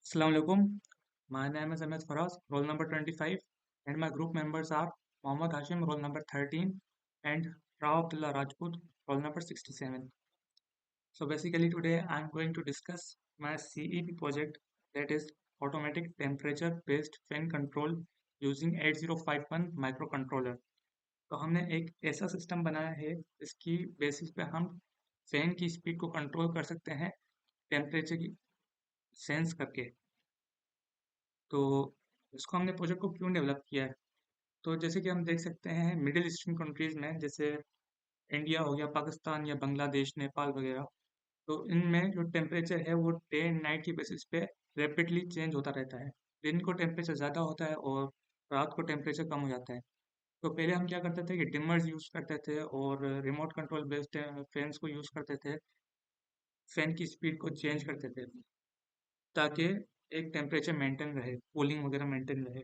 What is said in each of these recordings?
Assalamu alaikum. My name is Ahmed Faraz, roll number 25, and my group members are Mohammad Hashim, roll number 13, and Rao Abdullah Rajput, roll number 67. So basically today I'm going to discuss my CEP project, that is Automatic Temperature Based Fan Control using 8051 microcontroller. तो हमने एक ऐसा system बनाया है जिसकी basis पे हम fan की स्पीड को कंट्रोल कर सकते हैं टेम्परेचर की सेंस करके। तो इसको हमने प्रोजेक्ट को क्यों डेवलप किया है? तो जैसे कि हम देख सकते हैं मिडिल ईस्टर्न कंट्रीज में, जैसे इंडिया हो गया, पाकिस्तान या बांग्लादेश, नेपाल वगैरह, तो इनमें जो टेम्परेचर है वो डे एंड नाइट की बेसिस पे रैपिडली चेंज होता रहता है। दिन को टेम्परेचर ज़्यादा होता है और रात को टेम्परेचर कम हो जाता है। तो पहले हम क्या करते थे कि डिमर्स यूज़ करते थे और रिमोट कंट्रोल बेस्ड फैंस को यूज़ करते थे, फैन की स्पीड को चेंज करते थे ताकि एक टेम्परेचर मेंटेन रहे, कूलिंग वगैरह मेंटेन रहे।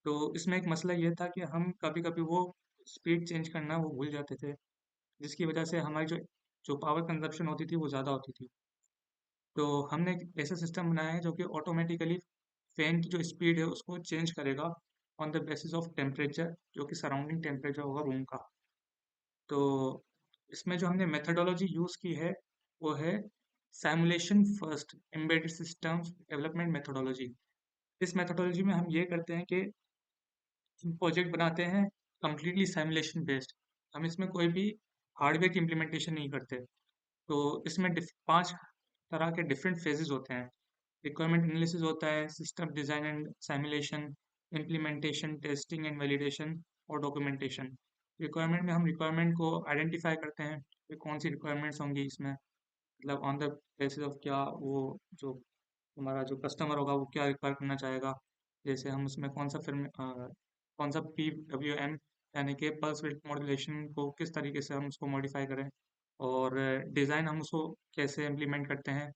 तो इसमें एक मसला ये था कि हम कभी-कभी वो स्पीड चेंज करना वो भूल जाते थे, जिसकी वजह से हमारी जो जो पावर कंजप्शन होती थी वो ज़्यादा होती थी। तो हमने एक ऐसा सिस्टम बनाया है जो कि ऑटोमेटिकली फैन की जो स्पीड है उसको चेंज करेगा on the basis of temperature, जो कि सराउंडिंग टेम्परेचर होगा रूम का। तो इसमें जो हमने मेथडोलॉजी यूज़ की है वो है simulation first embedded systems development methodology. इस मेथडोलॉजी में हम ये करते हैं कि प्रोजेक्ट बनाते हैं कंप्लीटली सिमुलेशन बेस्ड। हम इसमें कोई भी हार्डवेयर की इम्प्लीमेंटेशन नहीं करते। तो इसमें 5 तरह के डिफरेंट फेजेस होते हैं। रिक्वायरमेंट एनालिसिस होता है, system design and simulation, implementation, testing and validation और डॉक्यूमेंटेशन। रिक्वायरमेंट में हम रिक्वायरमेंट को आइडेंटिफाई करते हैं कि कौन सी रिक्वायरमेंट्स होंगी इसमें, मतलब ऑन द बेसिस ऑफ क्या वो जो हमारा जो कस्टमर होगा वो क्या रिक्वायर करना चाहेगा। जैसे हम उसमें कौन सा PWM यानी कि पल्स विड्थ मॉड्यूलेशन को किस तरीके से हम उसको मॉडिफाई करें, और डिज़ाइन हम उसको कैसे इम्प्लीमेंट करते हैं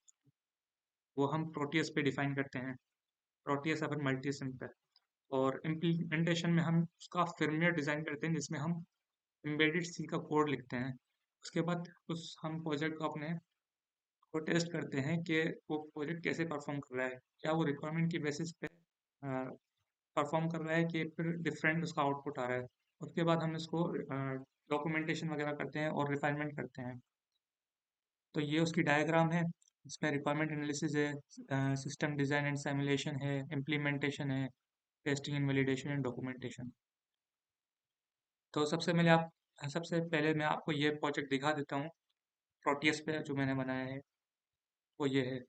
वो हम प्रोटियस पे डिफाइन करते हैं, प्रोटियस अपन मल्टीसिम पे। और इम्प्लीमेंटेशन में हम उसका फिर्मवेयर डिज़ाइन करते हैं जिसमें हम एम्बेडेड सी का कोड लिखते हैं। उसके बाद उस हम प्रोजेक्ट को अपने को टेस्ट करते हैं कि वो प्रोजेक्ट कैसे परफॉर्म कर रहा है, क्या वो रिक्वायरमेंट की बेसिस पे परफॉर्म कर रहा है कि फिर डिफरेंट उसका आउटपुट आ रहा है। उसके बाद हम इसको डॉक्यूमेंटेशन वगैरह करते हैं और रिफाइनमेंट करते हैं। तो ये उसकी डायग्राम है, इसमें रिक्वायरमेंट एनालिसिस है, सिस्टम डिज़ाइन एंड सिमुलेशन है, इम्प्लीमेंटेशन है, testing and validation and documentation. तो सबसे पहले मैं आपको ये प्रोजेक्ट दिखा देता हूँ। प्रोटियस पे जो मैंने बनाया है वो ये है।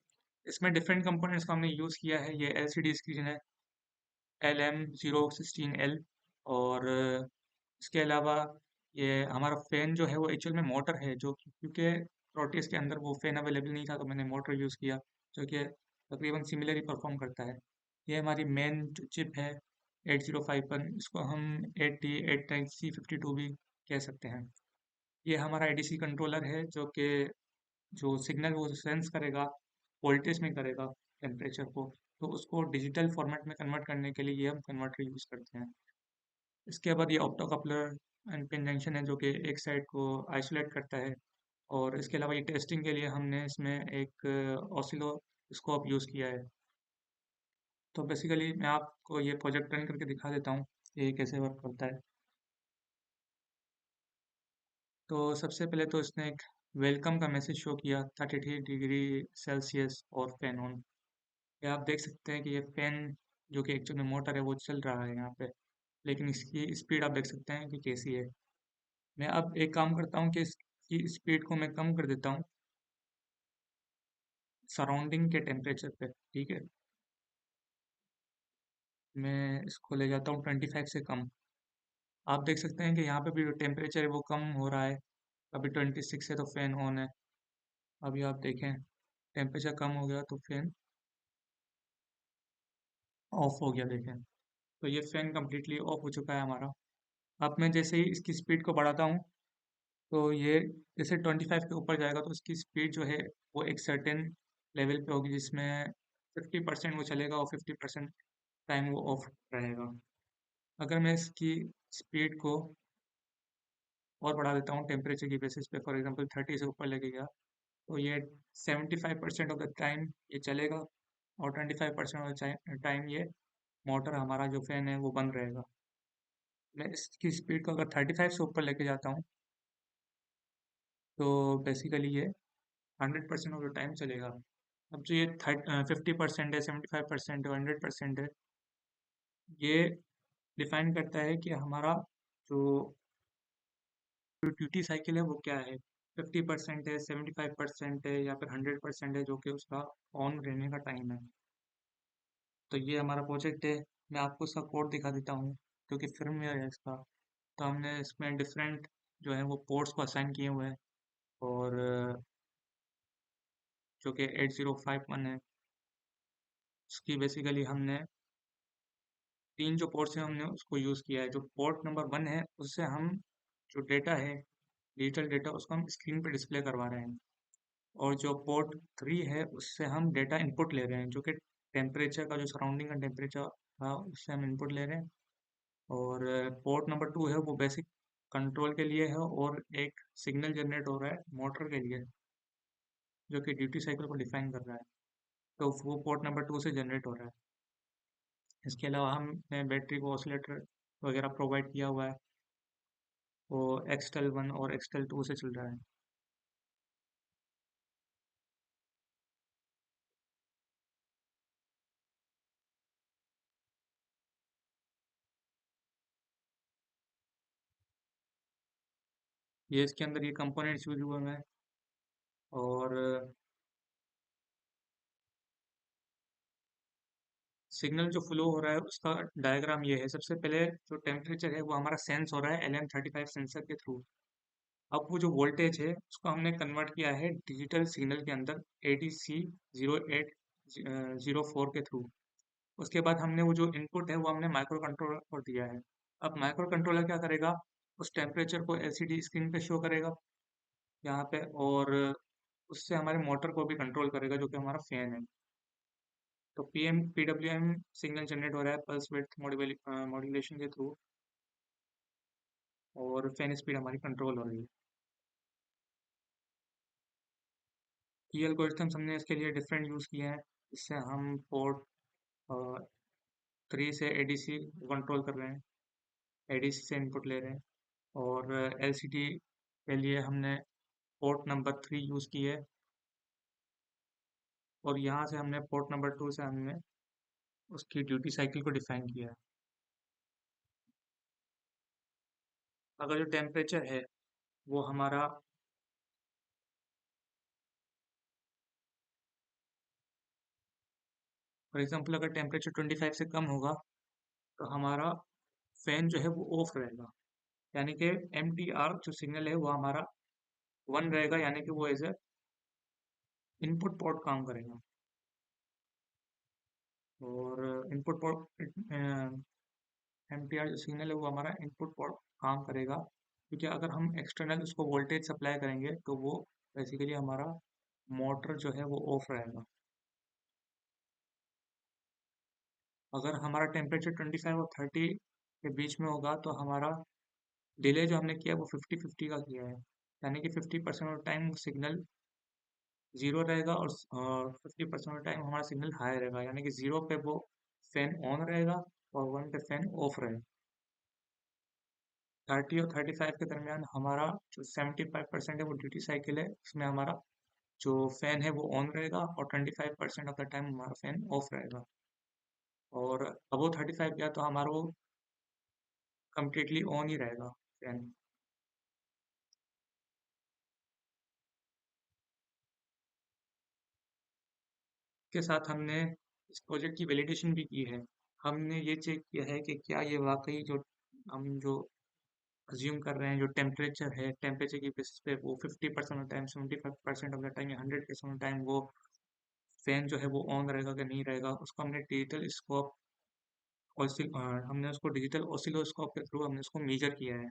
इसमें डिफरेंट कंपोनेंट्स का हमने यूज़ किया है। ये LCD स्क्रीन है, LM016L। और इसके अलावा ये हमारा फ़ैन जो है वो एक्चुअल में मोटर है, जो क्योंकि प्रोटियस के अंदर वो फ़ैन अवेलेबल नहीं था तो मैंने मोटर यूज़ किया, जो कि तकरीबन सिमिलर ही परफॉर्म करता है। ये हमारी मेन जो चिप है 8051, इसको हम 8089C52 भी कह सकते हैं। ये हमारा ADC कंट्रोलर है जो सिग्नल वो सेंस करेगा, वोल्टेज में करेगा टेम्परेचर को, तो उसको डिजिटल फॉर्मेट में कन्वर्ट करने के लिए ये हम कन्वर्टर यूज़ करते हैं। इसके बाद ये opto coupler and pin junction है जो कि एक साइड को आइसोलेट करता है। और इसके अलावा ये टेस्टिंग के लिए हमने इसमें एक ऑसिलोस्कोप यूज़ किया है। तो बेसिकली मैं आपको ये प्रोजेक्ट रन करके दिखा देता हूँ ये कैसे वर्क करता है। तो सबसे पहले तो इसने एक वेलकम का मैसेज शो किया, 33 डिग्री सेल्सियस और फैन ऑन। ये आप देख सकते हैं कि ये फैन जो कि एक्चुअल में मोटर है वो चल रहा है यहाँ पे, लेकिन इसकी स्पीड आप देख सकते हैं कि कैसी है। मैं अब एक काम करता हूँ कि इसकी स्पीड को मैं कम कर देता हूँ सराउंडिंग के टेम्परेचर पे, ठीक है। मैं इसको ले जाता हूँ 25 से कम। आप देख सकते हैं कि यहाँ पे भी जो टेम्परेचर है वो कम हो रहा है। अभी 26 है तो फैन ऑन है। अभी आप देखें टेम्परेचर कम हो गया तो फैन ऑफ हो गया, देखें। तो ये फैन कम्प्लीटली ऑफ हो चुका है हमारा। अब मैं जैसे ही इसकी स्पीड को बढ़ाता हूँ तो ये जैसे 25 के ऊपर जाएगा तो इसकी स्पीड जो है वो एक सर्टेन लेवल पे होगी, जिसमें 50% वो चलेगा और 50% टाइम वो ऑफ रहेगा। अगर मैं इसकी स्पीड को और बढ़ा देता हूँ टेम्परेचर की बेसिस पे, फॉर एग्जांपल 30 से ऊपर लेके गया, तो ये 75% ऑफ द टाइम ये चलेगा और 25% ऑफ द टाइम ये मोटर हमारा जो फैन है वो बंद रहेगा। मैं इसकी स्पीड को अगर 35 से ऊपर लेके जाता हूँ तो बेसिकली ये 100% ऑफ द टाइम चलेगा। अब जो ये 50% है, 75% है, 100% है, ये डिफाइन करता है कि हमारा जो ड्यूटी साइकिल है वो क्या है। 50% है, 75% है, या फिर 100% है, जो कि उसका ऑन रहने का टाइम है। तो ये हमारा प्रोजेक्ट है। मैं आपको इसका कोड दिखा देता हूँ, क्योंकि firmware है इसका। तो हमने इसमें डिफरेंट जो है वो पोर्ट्स को असाइन किए हुए हैं, और जो कि 8051 है, उसकी बेसिकली हमने तीन जो पोर्ट्स हैं हमने उसको यूज़ किया है। जो पोर्ट नंबर 1 है उससे हम जो डेटा है, डिजिटल डेटा, उसको हम स्क्रीन पे डिस्प्ले करवा रहे हैं। और जो पोर्ट 3 है उससे हम डेटा इनपुट ले रहे हैं, जो कि टेम्परेचर का, जो सराउंडिंग का टेम्परेचर था उससे हम इनपुट ले रहे हैं। और पोर्ट नंबर 2 है वो बेसिक कंट्रोल के लिए है, और एक सिग्नल जनरेट हो रहा है मोटर के लिए, जो कि ड्यूटी साइकिल को डिफाइन कर रहा है। तो वो पोर्ट नंबर 2 से जनरेट हो रहा है। इसके अलावा हमने बैटरी को ऑसिलेटर वगैरह प्रोवाइड किया हुआ है, वो एक्सटेल 1 और एक्सटेल 2 से चल रहा है। ये इसके अंदर ये कंपोनेंट्स यूज हुए हैं। और सिग्नल जो फ्लो हो रहा है उसका डायग्राम ये है। सबसे पहले जो टेम्परेचर है वो हमारा सेंस हो रहा है LM35 सेंसर के थ्रू। अब वो जो वोल्टेज है उसको हमने कन्वर्ट किया है डिजिटल सिग्नल के अंदर ADC 0804 के थ्रू। उसके बाद हमने वो जो इनपुट है वो हमने माइक्रो कंट्रोलर को दिया है। अब माइक्रो कंट्रोलर क्या करेगा, उस टेम्परेचर को LCD स्क्रीन पे शो करेगा यहाँ पे, और उससे हमारे मोटर को भी कंट्रोल करेगा, जो कि हमारा फैन है। तो PWM सिग्नल जनरेट हो रहा है पल्स विड्थ मॉड्यूलेशन के थ्रू, और फैन स्पीड हमारी कंट्रोल हो रही है। की एल्गोरिथम्स हमने इसके लिए डिफरेंट यूज़ किए हैं। इससे हम पोर्ट 3 से ADC कंट्रोल कर रहे हैं, ADC से इनपुट ले रहे हैं। और LCD के लिए हमने पोर्ट नंबर 3 यूज़ की है, और यहाँ से हमने पोर्ट नंबर 2 से हमने उसकी ड्यूटी साइकिल को डिफाइन किया है। अगर जो टेम्परेचर है वो हमारा, फॉर एग्जांपल अगर टेम्परेचर 25 से कम होगा तो हमारा फैन जो है वो ऑफ रहेगा, यानी कि MTR जो सिग्नल है वो हमारा 1 रहेगा, यानी कि वो एज ए इनपुट पोर्ट काम करेगा। और इनपुट पोर्ट MTR जो सिग्नल है वो हमारा इनपुट पोर्ट काम करेगा, क्योंकि अगर हम एक्सटर्नल उसको वोल्टेज सप्लाई करेंगे तो वो बेसिकली हमारा मोटर जो है वो ऑफ रहेगा। अगर हमारा टेम्परेचर 25 और 30 के बीच में होगा तो हमारा डिले जो हमने किया है वो 50-50 का किया है, यानी कि 50% ऑफ टाइम सिग्नल जीरो रहेगा, और 50% ऑफ टाइम हमारा सिग्नल हाई रहेगा, यानी कि जीरो पे वो फैन ऑन रहेगा और 1 पे फैन ऑफ रहेगा। 30 और 35 के दरमियान हमारा जो 75% है वो ड्यूटी साइकिल है, उसमें हमारा जो फैन है वो ऑन रहेगा, और 25% ऑफ द टाइम हमारा फैन ऑफ रहेगा। और अबो 35 गया तो हमारा वो कम्प्लीटली ऑन ही रहेगा फैन। के साथ हमने इस प्रोजेक्ट की वैलिडेशन भी की है। हमने ये चेक किया है कि क्या ये वाकई जो हम जो अज्यूम कर रहे हैं, जो टेम्परेचर है, टेम्परेचर की बेसिस पे वो 50% of time, 75% of the time, या 100% ऑफ टाइम वो फैन जो है वो ऑन रहेगा कि नहीं रहेगा। उसको हमने डिजिटल स्कोप, हमने उसको डिजिटल ऑसिलोस्कोप के थ्रू हमने उसको मेजर किया है।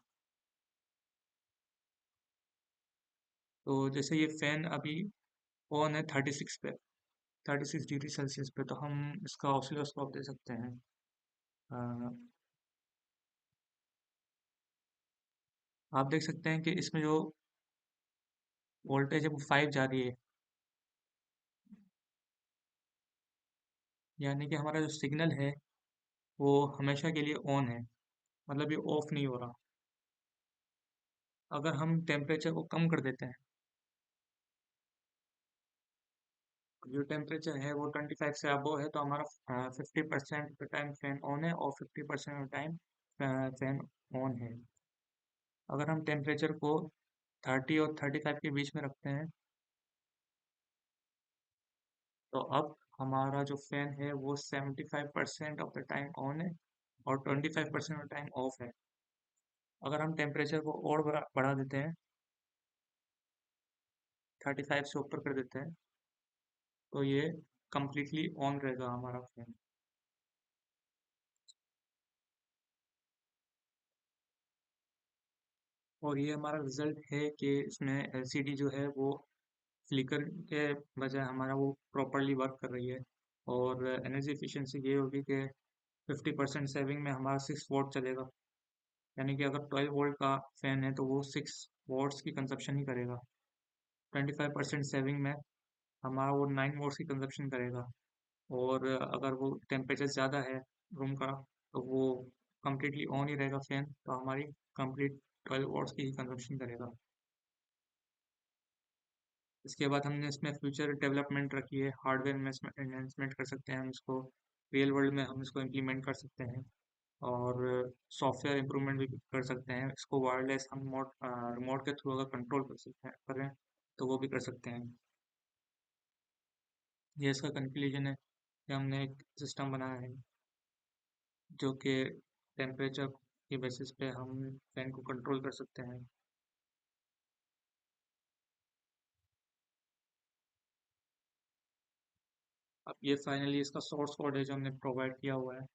तो जैसे ये फैन अभी ऑन है 36 पे, 36 डिग्री सेल्सियस पे, तो हम इसका ऑसिलोस्कोप दे सकते हैं। अ, आप देख सकते हैं कि इसमें जो वोल्टेज है वो 5 जा रही है। यानी कि हमारा जो सिग्नल है वो हमेशा के लिए ऑन है, मतलब ये ऑफ नहीं हो रहा। अगर हम टेम्परेचर को कम कर देते हैं, जो टेम्परेचर है वो 25 से अबव है, तो हमारा 50% टाइम फैन ऑन है और 50% टाइम फैन ऑन है। अगर हम टेम्परेचर को 30 और 35 के बीच में रखते हैं, तो अब हमारा जो फैन है वो 75% ऑफ द टाइम ऑन है और 25% ऑफ टाइम ऑफ है। अगर हम टेम्परेचर को और बढ़ा देते हैं, 35 से ऊपर कर देते हैं, तो ये कम्प्लीटली ऑन रहेगा हमारा फैन। और ये हमारा रिजल्ट है कि इसमें एलसीडी जो है वो फ्लिकर के बजाय हमारा वो प्रॉपरली वर्क कर रही है। और एनर्जी एफिशिएंसी ये होगी कि 50% सेविंग में हमारा 6 वॉट चलेगा। यानी कि अगर 12 वोल्ट का फैन है तो वो 6 वॉट्स की कंजप्शन ही करेगा। 25% सेविंग में हमारा वो 9 वॉट्स की कंजप्शन करेगा। और अगर वो टेम्परेचर ज़्यादा है रूम का, तो वो कम्प्लीटली ऑन ही रहेगा फैन, तो हमारी कंप्लीट 12 वॉट्स की ही कंजप्शन करेगा। इसके बाद हमने इसमें फ्यूचर डेवलपमेंट रखी है, हार्डवेयर इन्हेंसमेंट कर सकते हैं हम इसको, रियल वर्ल्ड में हम इसको इम्प्लीमेंट कर सकते हैं। और सॉफ्टवेयर इम्प्रूवमेंट भी कर सकते हैं इसको, वायरलेस हम रिमोट के थ्रू अगर कंट्रोल कर सकते हैं करें तो वो भी कर सकते हैं। ये इसका कंक्लूजन है कि हमने एक सिस्टम बनाया है जो कि टेम्परेचर की बेसिस पे हम फैन को कंट्रोल कर सकते हैं। अब ये फाइनली इसका सोर्स कोड है जो हमने प्रोवाइड किया हुआ है।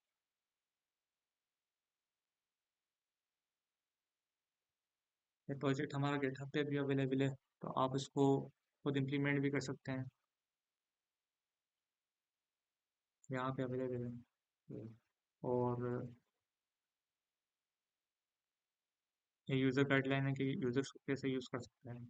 ये प्रोजेक्ट हमारा गिटहब पे भी अवेलेबल है, तो आप इसको खुद इम्प्लीमेंट भी कर सकते हैं, यहाँ पे अवेलेबल है। और ये यूज़र गाइडलाइन है कि यूज़र्स को कैसे यूज़ कर सकते हैं।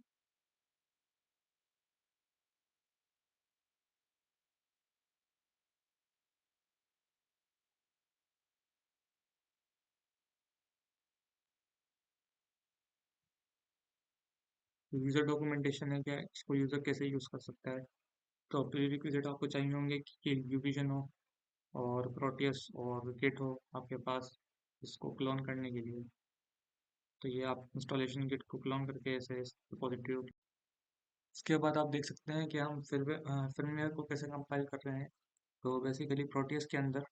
यूज़र डॉक्यूमेंटेशन है कि इसको यूज़र कैसे यूज़ कर सकता है। तो प्रीरिक्विजिट आपको चाहिए होंगे कि यूविजन हो और प्रोटियस और गिट हो आपके पास इसको क्लोन करने के लिए। तो ये आप इंस्टॉलेशन गिट को क्लोन करके ऐसे रिपोजिटरी। इसके बाद आप देख सकते हैं कि हम फिर्मवेयर को कैसे कंपाइल कर रहे हैं। तो बेसिकली प्रोटियस के अंदर,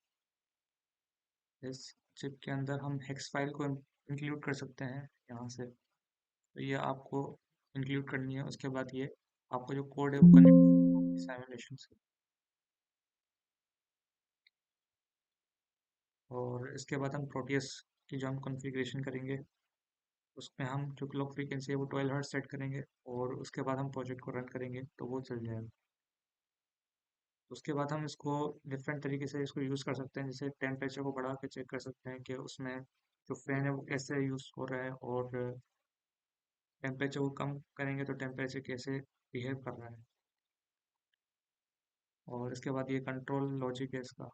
इस चिप के अंदर हम हेक्स फाइल को इंक्लूड कर सकते हैं यहाँ से। तो ये आपको इंक्लूड करनी है, उसके बाद ये आपको जो कोड है वो कनेक्ट सिमुलेशन से। और इसके बाद हम प्रोटियस की जो हम कॉन्फ़िगरेशन करेंगे, उसमें हम जो क्लॉक फ्रीक्वेंसी है वो 12 हर्ट्ज सेट करेंगे और उसके बाद हम प्रोजेक्ट को रन करेंगे तो वो चल जाएगा। उसके बाद हम इसको डिफरेंट तरीके से इसको यूज़ कर सकते हैं, जैसे टेम्परेचर को बढ़ा के चेक कर सकते हैं कि उसमें जो फैन है वो कैसे यूज़ हो रहा है, और टेम्परेचर को कम करेंगे तो टेम्परेचर कैसे बिहेव कर रहा है। और इसके बाद ये कंट्रोल लॉजिक है इसका,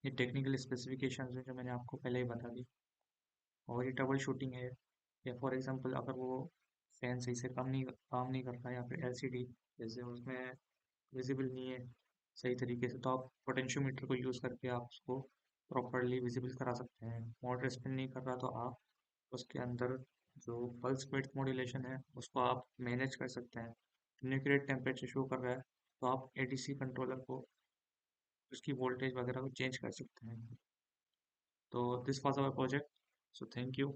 ये टेक्निकल स्पेसिफिकेशन है जो मैंने आपको पहले ही बता दी। और ये ट्रबल शूटिंग है, या फॉर एग्जांपल अगर वो फैन सही से काम नहीं कर रहा है, या फिर एलसीडी जैसे उसमें विजिबल नहीं है सही तरीके से, तो आप पोटेंशियोमीटर को यूज़ करके आप उसको प्रॉपरली विजिबल करा सकते हैं। मोटर स्पिन नहीं कर रहा तो आप उसके अंदर जो पल्स विड्थ मॉड्यूलेशन है उसको आप मैनेज कर सकते हैं। न्यूक्लियर टेम्परेचर शो कर रहा है तो आप एडीसी कंट्रोलर को उसकी वोल्टेज वगैरह को चेंज कर सकते हैं। तो this was our project, so thank you.